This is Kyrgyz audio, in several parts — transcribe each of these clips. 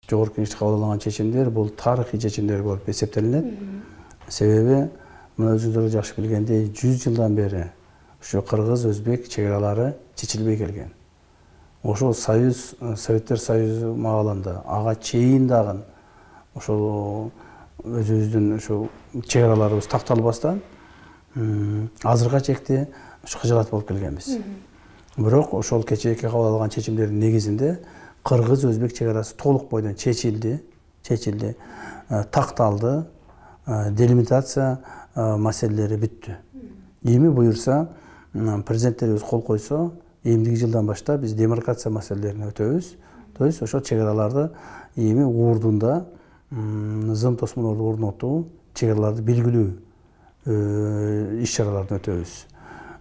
жогорку кеңеште кабыл алынган чечимдер бул тарыхый чечимдер болуп эсептелинет. Себеби мына өзүңүздөр жакшы билгендей 100 жылдан бери ушу кыргыз өзбек чек аралары чечилбей келген. Ошол союз, Советтер Союзу маалында ага чейин дагы ошол өзүбүздүн ошол чек араларыбыз такталбастан азыркыга чекти кыжалат болуп келгенбиз. Бирок ошол кечээки кабыл алган чечимдердин негизинде кыргыз өзбек чек арасы толук бойдон чечилди, такталды, делимитация маселелери бүттү. Эми буюрса президенттерибиз кол койсо, эмдиги жылдан баштап биз демаркация маселелерине өтөбүз. То есть ошол чек араларды эми уурдунда зым тосмолорду орнотуу, чек араларды белгилүү иш-чараларды өтөбүз.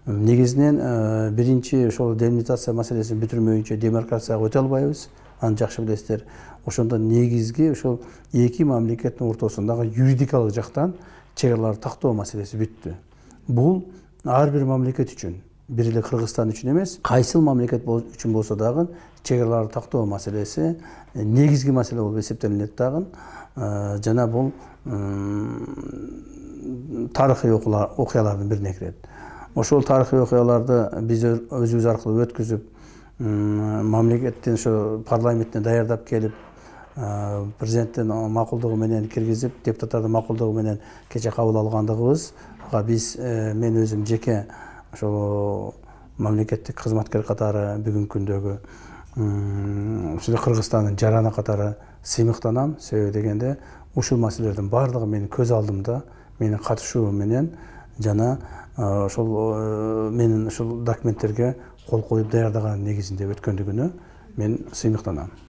Негизинен биринчи ошол делимитация маселесин бүтүрмөйүнчө демаркацияга өтө албайбыз. Аны жакшы билесиздер. Ошондо негизги ошол эки мамлекеттин ортосундагы юридикалык жактан чек араларды тактоо маселеси бүттү. Бул ар бир мамлекет үчүн, бир эле Кыргызстан үчүн эмес, кайсыл мамлекет үчүн болсо дагы чек араларды тактоо маселеси негизги маселе болуп эсептелинет дагы. Жана бул тарыхый окуялардын бирине кирет. Ошол тарыхый окуяларды биз өзүбүз аркылуу өткүзүп, мамлекеттин ошо парламентине даярдап келип, президенттин макулдугу менен киргизип, депутаттардын макулдугу менен кече кабыл алгандыгыбызга биз мен өзүм жеке ошол мамлекеттик кызматкер катары бүгүнкү күндөгү ушул Кыргызстандын жараны катары сыймыктанам. Себеби дегенде ушул маселелердин баардыгы менин көз алдымда, менин катышуум менен жана ошол менин ушул документтерге кол коюп даярдаган негизинде өткөндүгүнө мен сыймыктанам.